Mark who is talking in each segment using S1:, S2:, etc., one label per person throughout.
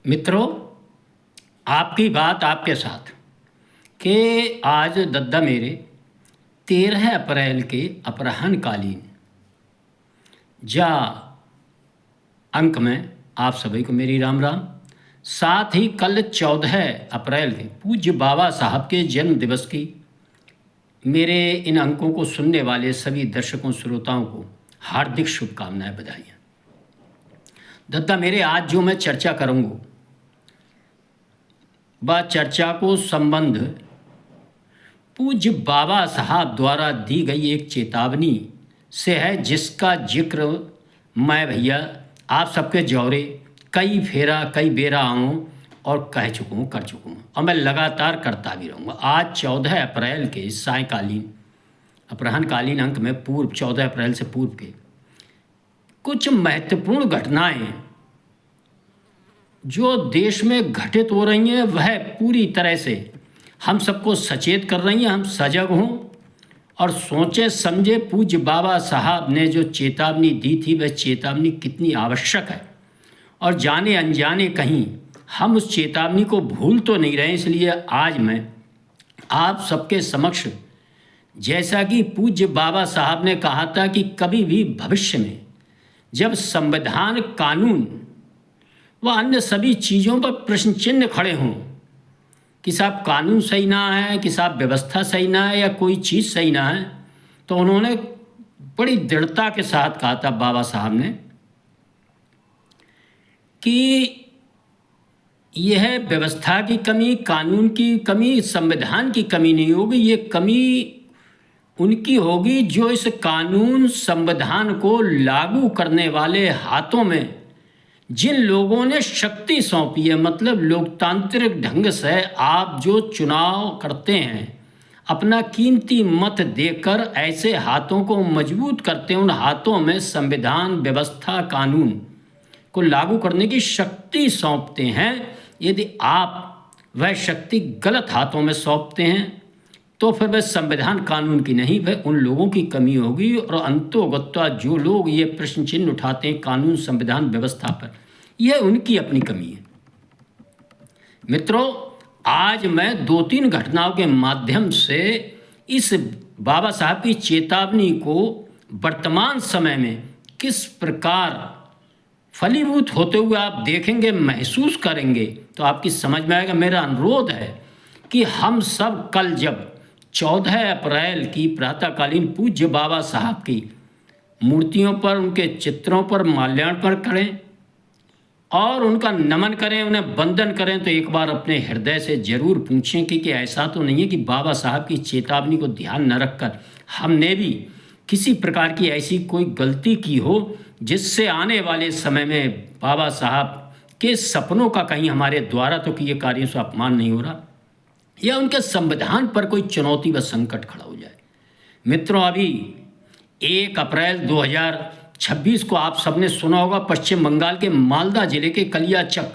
S1: मित्रों, आपकी बात आपके साथ कि आज दद्दा मेरे 13 अप्रैल के अपराह्नकालीन जा अंक में आप सभी को मेरी राम राम। साथ ही कल 14 अप्रैल के पूज्य बाबा साहब के जन्म दिवस की मेरे इन अंकों को सुनने वाले सभी दर्शकों श्रोताओं को हार्दिक शुभकामनाएं, बधाइयाँ। दद्दा मेरे, आज जो मैं चर्चा करूँगा वह चर्चा को संबंध पूज्य बाबा साहब द्वारा दी गई एक चेतावनी से है, जिसका जिक्र मैं भैया आप सबके जौरे कई बेरा आऊँ और कह चुका हूँ, कर चुका हूँ, और मैं लगातार करता भी रहूँगा। आज 14 अप्रैल के सायकालीन अपराह्नकालीन अंक में 14 अप्रैल से पूर्व के कुछ महत्वपूर्ण घटनाएं जो देश में घटित हो रही हैं वह पूरी तरह से हम सबको सचेत कर रही हैं। हम सजग हों और सोचें समझे पूज्य बाबा साहब ने जो चेतावनी दी थी वह चेतावनी कितनी आवश्यक है, और जाने अनजाने कहीं हम उस चेतावनी को भूल तो नहीं रहे। इसलिए आज मैं आप सबके समक्ष, जैसा कि पूज्य बाबा साहब ने कहा था कि कभी भी भविष्य में जब संविधान, कानून व अन्य सभी चीज़ों पर प्रश्न चिन्ह खड़े हों कि साहब कानून सही ना है, कि साहब व्यवस्था सही ना है, या कोई चीज़ सही ना है, तो उन्होंने बड़ी दृढ़ता के साथ कहा था बाबा साहब ने कि यह व्यवस्था की कमी, कानून की कमी, संविधान की कमी नहीं होगी, ये कमी उनकी होगी जो इस कानून संविधान को लागू करने वाले हाथों में जिन लोगों ने शक्ति सौंपी है। मतलब लोकतांत्रिक ढंग से आप जो चुनाव करते हैं, अपना कीमती मत देकर ऐसे हाथों को मजबूत करते हैं, उन हाथों में संविधान, व्यवस्था, कानून को लागू करने की शक्ति सौंपते हैं। यदि आप वह शक्ति गलत हाथों में सौंपते हैं तो फिर वह संविधान, कानून की नहीं, वह उन लोगों की कमी होगी। और अंतोगत्वा जो लोग ये प्रश्न चिन्ह उठाते हैं कानून, संविधान, व्यवस्था पर, यह उनकी अपनी कमी है। मित्रों, आज मैं 2-3 घटनाओं के माध्यम से इस बाबा साहब की चेतावनी को वर्तमान समय में किस प्रकार फलीभूत होते हुए आप देखेंगे, महसूस करेंगे, तो आपकी समझ में आएगा। मेरा अनुरोध है कि हम सब कल जब 14 अप्रैल की प्रातःकालीन पूज्य बाबा साहब की मूर्तियों पर, उनके चित्रों पर माल्यार्पण करें और उनका नमन करें, उन्हें वंदन करें, तो एक बार अपने हृदय से ज़रूर पूछें कि ऐसा तो नहीं है कि बाबा साहब की चेतावनी को ध्यान न रखकर हमने भी किसी प्रकार की ऐसी कोई गलती की हो जिससे आने वाले समय में बाबा साहब के सपनों का कहीं हमारे द्वारा तो किए कार्यों से अपमान नहीं हो रहा, या उनके संविधान पर कोई चुनौती व संकट खड़ा हो जाए। मित्रों, अभी 1 अप्रैल 2026 को आप सबने सुना होगा, पश्चिम बंगाल के मालदा जिले के कलियाचक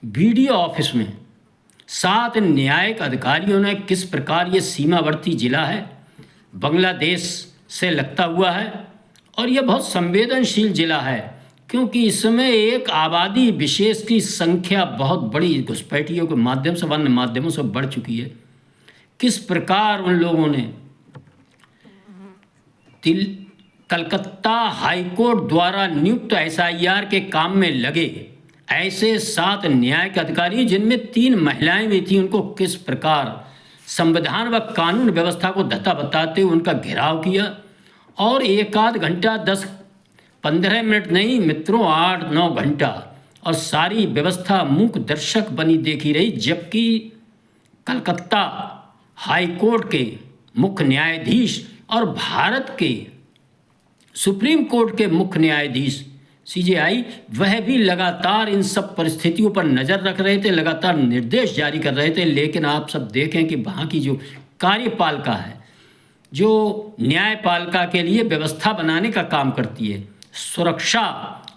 S1: बीडीओ ऑफिस में 7 न्यायिक अधिकारियों ने किस प्रकार ये सीमावर्ती जिला है, बांग्लादेश से लगता हुआ है, और यह बहुत संवेदनशील जिला है क्योंकि इसमें एक आबादी विशेष की संख्या बहुत बड़ी घुसपैठियों के माध्यम से, अन्य माध्यमों से बढ़ चुकी है। किस प्रकार उन लोगों ने कलकत्ता हाईकोर्ट द्वारा नियुक्त एसआईआर के काम में लगे ऐसे 7 न्यायिक अधिकारी, जिनमें 3 महिलाएं भी थीं, उनको किस प्रकार संविधान व कानून व्यवस्था को धत्ता बताते हुए उनका घेराव किया, और 1 घंटा 10-15 मिनट नहीं मित्रों, 8-9 घंटा, और सारी व्यवस्था मूक दर्शक बनी देखी रही। जबकि कलकत्ता हाईकोर्ट के मुख्य न्यायाधीश और भारत के सुप्रीम कोर्ट के मुख्य न्यायाधीश सीजेआई, वह भी लगातार इन सब परिस्थितियों पर नज़र रख रहे थे, लगातार निर्देश जारी कर रहे थे। लेकिन आप सब देखें कि वहाँ की जो कार्यपालिका है, जो न्यायपालिका के लिए व्यवस्था बनाने का काम करती है, सुरक्षा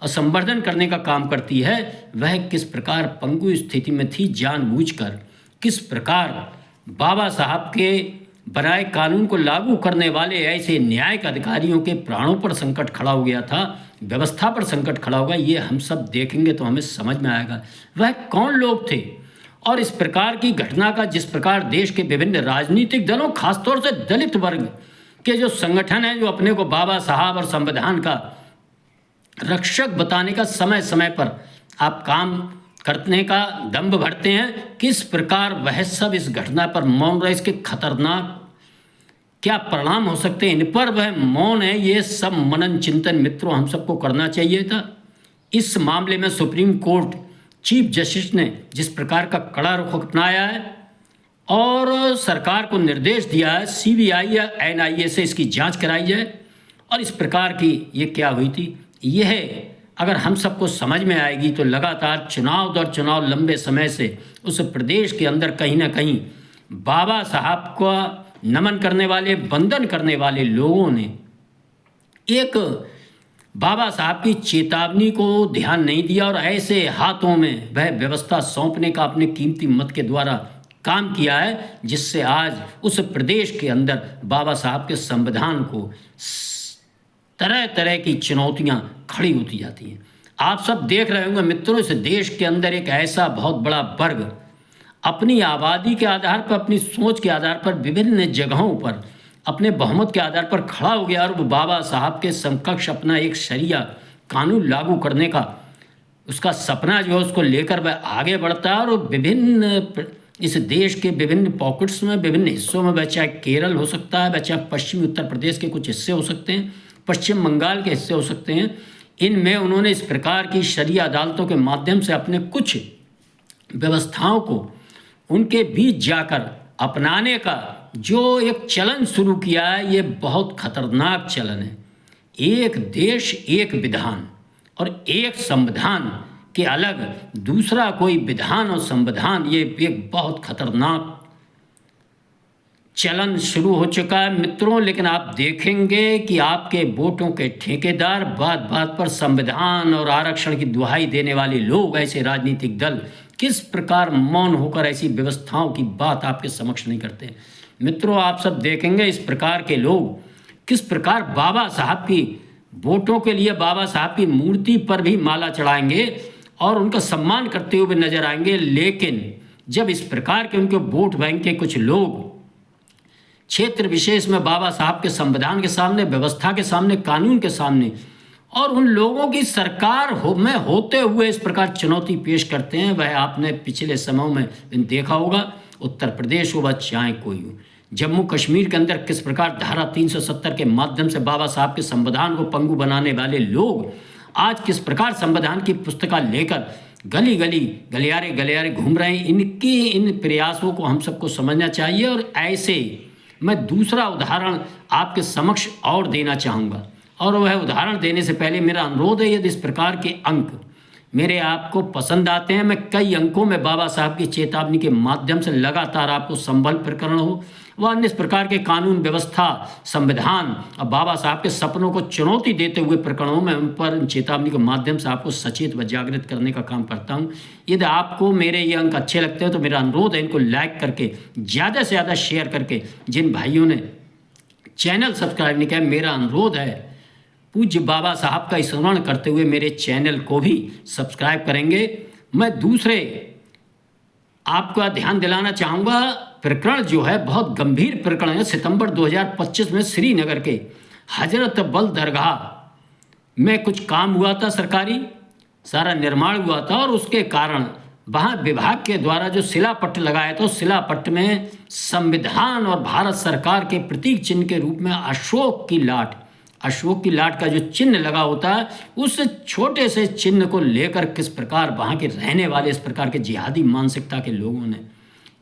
S1: और संवर्धन करने का काम करती है, वह किस प्रकार पंगु स्थिति में थी। जानबूझकर किस प्रकार बाबा साहब के बनाए कानून को लागू करने वाले ऐसे न्यायिक अधिकारियों के प्राणों पर संकट खड़ा हो गया था, व्यवस्था पर संकट खड़ा होगा, ये हम सब देखेंगे तो हमें समझ में आएगा वह कौन लोग थे। और इस प्रकार की घटना का जिस प्रकार देश के विभिन्न राजनीतिक दलों, खासतौर से दलित वर्ग के जो संगठन हैं, जो अपने को बाबा साहब और संविधान का रक्षक बताने का समय समय पर आप काम करने का दम्भ भरते हैं, किस प्रकार वह सब इस घटना पर मौन रहे, इसके खतरनाक क्या परिणाम हो सकते हैं, इन पर वह मौन है। ये सब मनन चिंतन मित्रों हम सबको करना चाहिए था। इस मामले में सुप्रीम कोर्ट चीफ जस्टिस ने जिस प्रकार का कड़ा रुख अपनाया है और सरकार को निर्देश दिया है CBI या NIA से इसकी जांच कराई जाए, और इस प्रकार की ये क्या हुई थी, यह अगर हम सबको समझ में आएगी तो लगातार चुनाव दर चुनाव लंबे समय से उस प्रदेश के अंदर कहीं ना कहीं बाबा साहब का नमन करने वाले, वंदन करने वाले लोगों ने एक बाबा साहब की चेतावनी को ध्यान नहीं दिया और ऐसे हाथों में वह व्यवस्था सौंपने का अपने कीमती मत के द्वारा काम किया है, जिससे आज उस प्रदेश के अंदर बाबा साहब के संविधान को तरह तरह की चुनौतियां खड़ी होती जाती हैं। आप सब देख रहे होंगे मित्रों, इस देश के अंदर एक ऐसा बहुत बड़ा वर्ग अपनी आबादी के आधार पर, अपनी सोच के आधार पर, विभिन्न जगहों पर अपने बहुमत के आधार पर खड़ा हो गया और वो बाबा साहब के समकक्ष अपना एक शरिया कानून लागू करने का उसका सपना जो है उसको लेकर वह आगे बढ़ता है। और विभिन्न इस देश के विभिन्न पॉकेट्स में, विभिन्न हिस्सों में, वह चाहे केरल हो सकता है, वह चाहे पश्चिमी उत्तर प्रदेश के कुछ हिस्से हो सकते हैं, पश्चिम बंगाल के हिस्से हो सकते हैं, इनमें उन्होंने इस प्रकार की शरिया अदालतों के माध्यम से अपने कुछ व्यवस्थाओं को उनके बीच जाकर अपनाने का जो एक चलन शुरू किया है, ये बहुत खतरनाक चलन है। एक देश एक विधान और एक संविधान के अलग दूसरा कोई विधान और संविधान, ये एक बहुत खतरनाक चलन शुरू हो चुका है मित्रों। लेकिन आप देखेंगे कि आपके वोटों के ठेकेदार, बात बात पर संविधान और आरक्षण की दुहाई देने वाले लोग, ऐसे राजनीतिक दल किस प्रकार मौन होकर ऐसी व्यवस्थाओं की बात आपके समक्ष नहीं करते। मित्रों, आप सब देखेंगे इस प्रकार के लोग किस प्रकार बाबा साहब की वोटों के लिए बाबा साहब की मूर्ति पर भी माला चढ़ाएंगे और उनका सम्मान करते हुए नजर आएंगे। लेकिन जब इस प्रकार के उनके वोट बैंक के कुछ लोग क्षेत्र विशेष में बाबा साहब के संविधान के सामने, व्यवस्था के सामने, कानून के सामने और उन लोगों की सरकार में होते हुए इस प्रकार चुनौती पेश करते हैं, वह आपने पिछले समयों में देखा होगा। उत्तर प्रदेश हो व चाहे कोई हो, जम्मू कश्मीर के अंदर किस प्रकार धारा 370 के माध्यम से बाबा साहब के संविधान को पंगु बनाने वाले लोग आज किस प्रकार संविधान की पुस्तिका लेकर गली गली, गलियारे गलियारे घूम रहे हैं। इनकी इन प्रयासों को हम सबको समझना चाहिए। और ऐसे मैं दूसरा उदाहरण आपके समक्ष और देना चाहूँगा, और वह उदाहरण देने से पहले मेरा अनुरोध है, यदि इस प्रकार के अंक मेरे आपको पसंद आते हैं, मैं कई अंकों में बाबा साहब की चेतावनी के माध्यम से लगातार आपको संबल प्रकरण हो व अन्य इस प्रकार के कानून व्यवस्था, संविधान और बाबा साहब के सपनों को चुनौती देते हुए प्रकरणों में उन पर चेतावनी के माध्यम से आपको सचेत व जागृत करने का काम करता हूँ। यदि आपको मेरे ये अंक अच्छे लगते हैं तो मेरा अनुरोध है इनको लाइक करके, ज़्यादा से ज़्यादा शेयर करके, जिन भाइयों ने चैनल सब्सक्राइब नहीं किया, मेरा अनुरोध है पूज्य बाबा साहब का स्मरण करते हुए मेरे चैनल को भी सब्सक्राइब करेंगे। मैं दूसरे आपका ध्यान दिलाना चाहूँगा, प्रकरण जो है बहुत गंभीर प्रकरण है। सितंबर 2025 में श्रीनगर के हजरत बल दरगाह में कुछ काम हुआ था, सरकारी सारा निर्माण हुआ था और उसके कारण वहाँ विभाग के द्वारा जो शिलापट्ट लगाया था, उस शिलापट्ट में संविधान और भारत सरकार के प्रतीक चिन्ह के रूप में अशोक की लाट का जो चिन्ह लगा होता है, उस छोटे से चिन्ह को लेकर किस प्रकार वहाँ के रहने वाले इस प्रकार के जिहादी मानसिकता के लोगों ने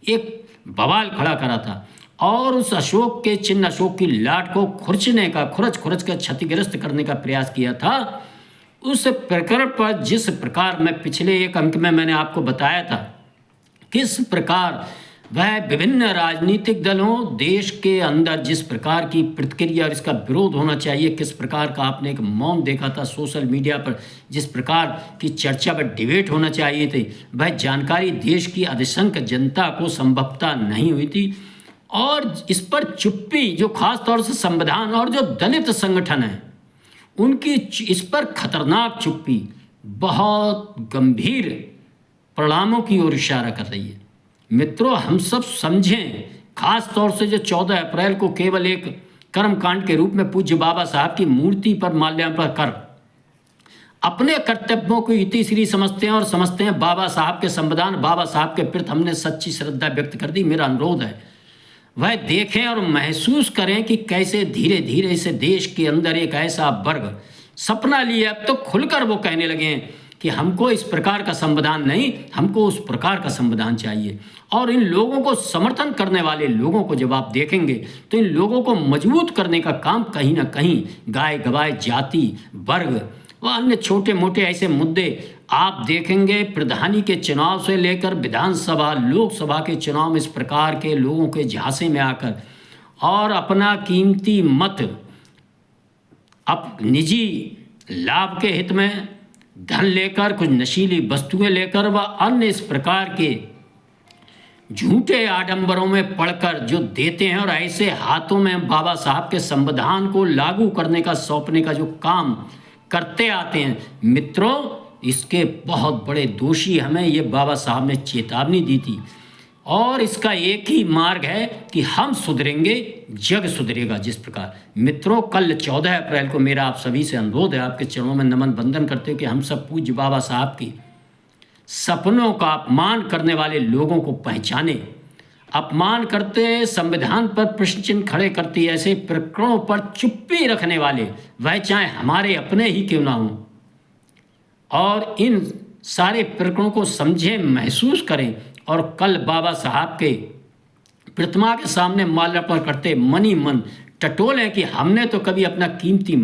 S1: एक बवाल खड़ा करा था और उस अशोक के चिन्ह, अशोक की लाट को खुरचने का, खुरच कर क्षतिग्रस्त करने का प्रयास किया था। उस प्रकरण पर जिस प्रकार मैं पिछले एक अंक में मैंने आपको बताया था किस प्रकार वह विभिन्न राजनीतिक दलों, देश के अंदर जिस प्रकार की प्रतिक्रिया और इसका विरोध होना चाहिए, किस प्रकार का आपने एक मौन देखा था सोशल मीडिया पर, जिस प्रकार की चर्चा पर डिबेट होना चाहिए थी, वह जानकारी देश की अधिसंख्य जनता को संभवतः नहीं हुई थी। और इस पर चुप्पी जो खास तौर से संविधान और जो दलित संगठन हैं उनकी इस पर खतरनाक चुप्पी बहुत गंभीर परिणामों की ओर इशारा कर रही है। मित्रों, हम सब समझें, खास तौर से जो 14 अप्रैल को केवल एक कर्मकांड के रूप में पूज्य बाबा साहब की मूर्ति पर माल्यार्पण कर अपने कर्तव्यों को इतिश्री समझते हैं और समझते हैं बाबा साहब के संविधान, बाबा साहब के प्रति हमने सच्ची श्रद्धा व्यक्त कर दी। मेरा अनुरोध है वह देखें और महसूस करें कि कैसे धीरे धीरे इस देश के अंदर एक ऐसा वर्ग सपना लिए अब तो खुलकर वो कहने लगे हैं कि हमको इस प्रकार का संविधान नहीं, हमको उस प्रकार का संविधान चाहिए। और इन लोगों को समर्थन करने वाले लोगों को जब आप देखेंगे तो इन लोगों को मजबूत करने का काम कहीं ना कहीं गाय गवाय जाति वर्ग व अन्य छोटे मोटे ऐसे मुद्दे आप देखेंगे। प्रधानी के चुनाव से लेकर विधानसभा लोकसभा के चुनाव में इस प्रकार के लोगों के झांसे में आकर और अपना कीमती मत अब निजी लाभ के हित में धन लेकर, कुछ नशीली वस्तुएं लेकर व अन्य इस प्रकार के झूठे आडंबरों में पड़कर जो देते हैं और ऐसे हाथों में बाबा साहब के संविधान को लागू करने का सौंपने का जो काम करते आते हैं, मित्रों इसके बहुत बड़े दोषी हमें ये बाबा साहब ने चेतावनी दी थी। और इसका एक ही मार्ग है कि हम सुधरेंगे, जग सुधरेगा। जिस प्रकार मित्रों कल 14 अप्रैल को मेरा आप सभी से अनुरोध है, आपके चरणों में नमन बंदन करते हो कि हम सब पूज्य बाबा साहब की सपनों का अपमान करने वाले लोगों को पहचाने, अपमान करते संविधान पर प्रश्न चिन्ह खड़े करते ऐसे प्रकरणों पर चुप्पी रखने वाले, वह चाहे हमारे अपने ही क्यों ना हों, और इन सारे प्रकरणों को समझें, महसूस करें और कल बाबा साहब के प्रतिमा के सामने माल्यार्पण करते मन ही मन टटोलें कि हमने तो कभी अपना कीमती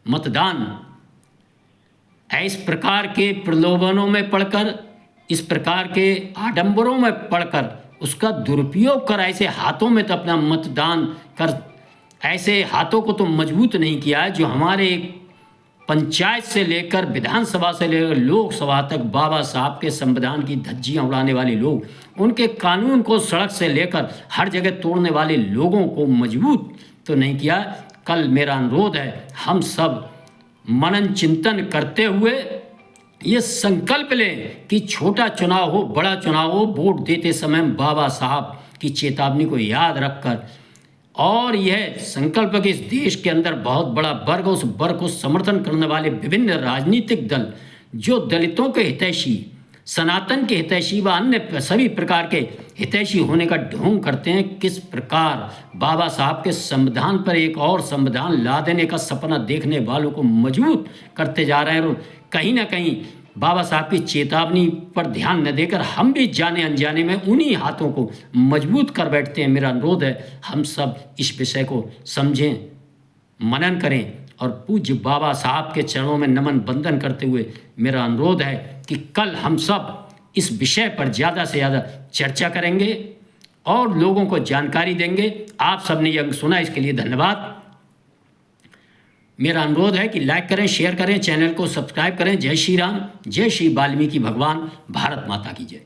S1: मतदान इस प्रकार के प्रलोभनों में पड़कर, इस प्रकार के आडंबरों में पड़कर उसका दुरुपयोग कर ऐसे हाथों में तो अपना मतदान कर ऐसे हाथों को तो मजबूत नहीं किया है जो हमारे पंचायत से लेकर विधानसभा से लेकर लोकसभा तक बाबा साहब के संविधान की धज्जियां उड़ाने वाले लोग, उनके कानून को सड़क से लेकर हर जगह तोड़ने वाले लोगों को मजबूत तो नहीं किया। कल मेरा अनुरोध है हम सब मनन चिंतन करते हुए ये संकल्प लें कि छोटा चुनाव हो बड़ा चुनाव हो, वोट देते समय बाबा साहब की चेतावनी को याद रखकर और यह संकल्प कि इस देश के अंदर बहुत बड़ा वर्ग, उस वर्ग को समर्थन करने वाले विभिन्न राजनीतिक दल जो दलितों के हितैषी, सनातन के हितैषी व अन्य सभी प्रकार के हितैषी होने का ढोंग करते हैं, किस प्रकार बाबा साहब के संविधान पर एक और संविधान ला देने का सपना देखने वालों को मजबूत करते जा रहे हैं। और कहीं ना कहीं बाबा साहब की चेतावनी पर ध्यान न देकर हम भी जाने अनजाने में उन्हीं हाथों को मजबूत कर बैठते हैं। मेरा अनुरोध है हम सब इस विषय को समझें, मनन करें और पूज्य बाबा साहब के चरणों में नमन बंदन करते हुए मेरा अनुरोध है कि कल हम सब इस विषय पर ज़्यादा से ज़्यादा चर्चा करेंगे और लोगों को जानकारी देंगे। आप सबने यह सुना, इसके लिए धन्यवाद। मेरा अनुरोध है कि लाइक करें, शेयर करें, चैनल को सब्सक्राइब करें। जय श्री राम, जय श्री वाल्मीकि भगवान, भारत माता की जय।